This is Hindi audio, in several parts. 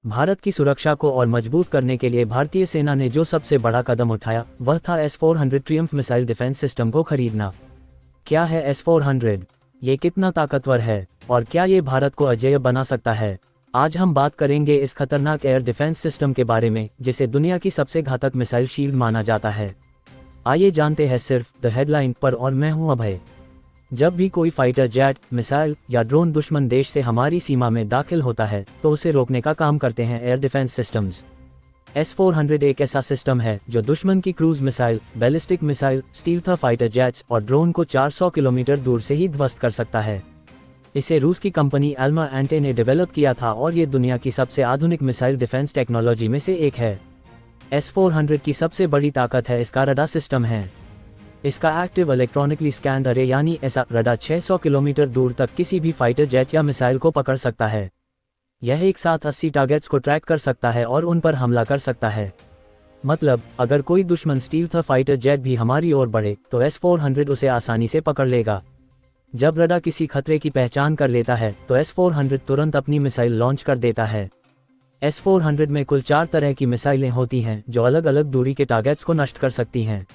भारत की सुरक्षा को और मजबूत करने के लिए भारतीय सेना ने जो सबसे बड़ा कदम उठाया वह था S-400 Triumph missile defence system को खरीदना। क्या है S-400? ये कितना ताकतवर है और क्या ये भारत को अजेय बना सकता है? आज हम बात करेंगे इस खतरनाक एयर डिफेंस सिस्टम के बारे में जिसे दुनिया की सबसे घातक मिसाइल शील्ड माना जाता है। आइए जानते हैं सिर्फ द हेडलाइन पर, और मैं हूं अभय। जब भी कोई फाइटर जेट, मिसाइल या ड्रोन दुश्मन देश से हमारी सीमा में दाखिल होता है तो उसे रोकने का काम करते हैं एयर डिफेंस सिस्टम्स। S-400 एक ऐसा सिस्टम है जो दुश्मन की cruise missile, ballistic missile, stealth fighter jets और ड्रोन को 400 किलोमीटर दूर से ही ध्वस्त कर सकता है। इसे रूस की कंपनी अल्मा एंटे ने डेवलप किया था और ये दुनिया की सबसे आधुनिक मिसाइल डिफेंस टेक्नोलॉजी में से एक है। S-400 की सबसे बड़ी ताकत है इसका रडार सिस्टम है। इसका एक्टिव इलेक्ट्रॉनिकली स्कैन्ड अरे यानी ऐसा रडार 600 किलोमीटर दूर तक किसी भी फाइटर जेट या मिसाइल को पकड़ सकता है। यह एक साथ 80 टारगेट्स को ट्रैक कर सकता है और उन पर हमला कर सकता है। मतलब अगर कोई दुश्मन स्टील्थ फाइटर जेट भी हमारी ओर बढ़े तो S-400 उसे आसानी से पकड़ लेगा। जब रडार किसी खतरे की पहचान कर लेता है तो S-400 तुरंत अपनी मिसाइल लॉन्च कर देता है। S-400 में कुल 4 तरह की मिसाइलें होती हैं जो अलग अलग दूरी के टारगेट्स को नष्ट कर सकती हैं।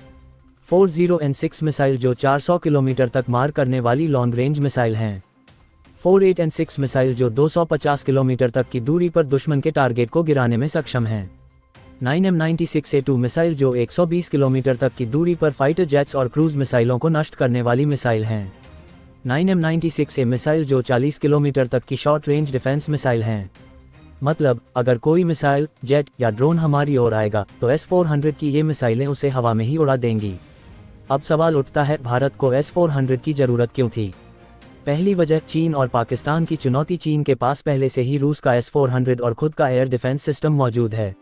40N6 मिसाइल जो 400 किलोमीटर तक मार करने वाली लॉन्ग रेंज मिसाइल हैं। 48N6 मिसाइल जो 250 किलोमीटर तक की दूरी पर दुश्मन के टारगेट को गिराने में सक्षम हैं। 9M96A2 मिसाइल जो 120 किलोमीटर तक की दूरी पर फाइटर जेट्स और क्रूज मिसाइलों को नष्ट करने वाली मिसाइल हैं। 9M96A मिसाइल जो 40 किलोमीटर तक की शॉर्ट रेंज डिफेंस मिसाइल हैं। मतलब अगर कोई मिसाइल, जेट या ड्रोन हमारी ओर आएगा तो S-400 की ये मिसाइलें उसे हवा में ही उड़ा देंगी। अब सवाल उठता है, भारत को S-400 की जरूरत क्यों थी? पहली वजह चीन और पाकिस्तान की चुनौती। चीन के पास पहले से ही रूस का S-400 और खुद का एयर डिफेंस सिस्टम मौजूद है।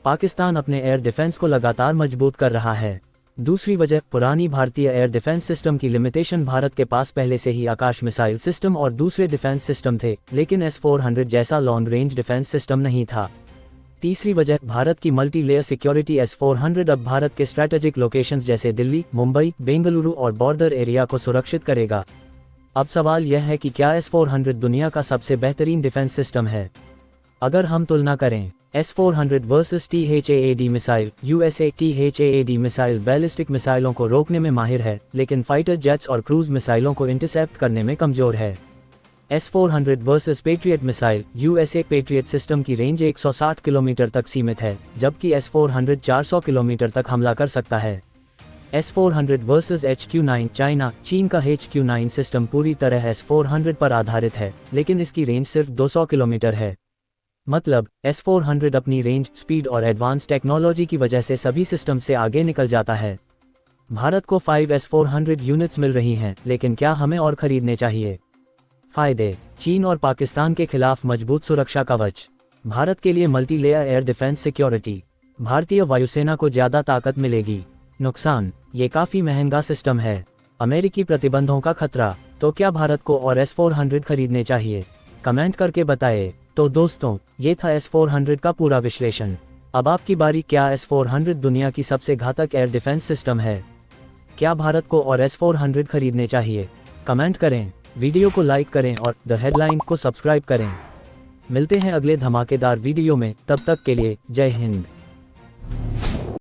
पाकिस्तान अपने एयर डिफेंस को लगातार मजबूत कर रहा है। दूसरी वजह पुरानी भारतीय एयर डिफेंस सिस्टम की लिमिटेशन। भारत के पास पहले से ही आकाश मिसाइल सिस्टम और दूसरे डिफेंस सिस्टम थे, लेकिन S-400 जैसा लॉन्ग रेंज डिफेंस सिस्टम नहीं था। तीसरी वजह भारत की मल्टी लेयर सिक्योरिटी। S-400 अब भारत के स्ट्रैटेजिक लोकेशंस जैसे दिल्ली, मुंबई, बेंगलुरु और बॉर्डर एरिया को सुरक्षित करेगा। अब सवाल यह है कि क्या S-400 दुनिया का सबसे बेहतरीन डिफेंस सिस्टम है? अगर हम तुलना करें S-400 versus THAAD missile, USA THAAD missile ballistic मिसाइलों को रोकने में माहिर है, लेकिन फाइटर जेट्स और क्रूज मिसाइलों को इंटरसेप्ट करने में कमजोर है। S-400 versus patriot missile, USA patriot system की रेंज 160 किलोमीटर तक सीमित है, जबकि S-400 400 किलोमीटर तक हमला कर सकता है। S-400 वर्सेस HQ-9 चाइना, चीन का HQ-9 सिस्टम पूरी तरह S-400 पर आधारित है, लेकिन इसकी रेंज सिर्फ 200 किलोमीटर है। मतलब S-400 अपनी रेंज, स्पीड और एडवांस टेक्नोलॉजी की वजह से सभी सिस्टम से आगे निकल जाता है। भारत को 5 S-400 यूनिट्स मिल रही हैं, लेकिन क्या हमें और खरीदने चाहिए? फायदे चीन और पाकिस्तान के खिलाफ मजबूत सुरक्षा कवच। भारत के लिए multi layer air defence security. भारतीय वायुसेना को ज्यादा ताकत मिलेगी। नुकसान ये काफी महंगा सिस्टम है। अमेरिकी प्रतिबंधों का खतरा। तो क्या भारत को और S-400 खरीदने चाहिए? कमेंट करके बताएं। तो दोस्तों, ये था S-400 का पूरा विश्लेषण। अब आपकी बारी। क्या S-400 दुनिया की सबसे घातक एयर डिफेंस सिस्टम है? क्या भारत को और S-400 खरीदने चाहिए? कमेंट करें, वीडियो को लाइक करें और द हेडलाइन को सब्सक्राइब करें। मिलते हैं अगले धमाकेदार वीडियो में, तब तक के लिए जय हिंद।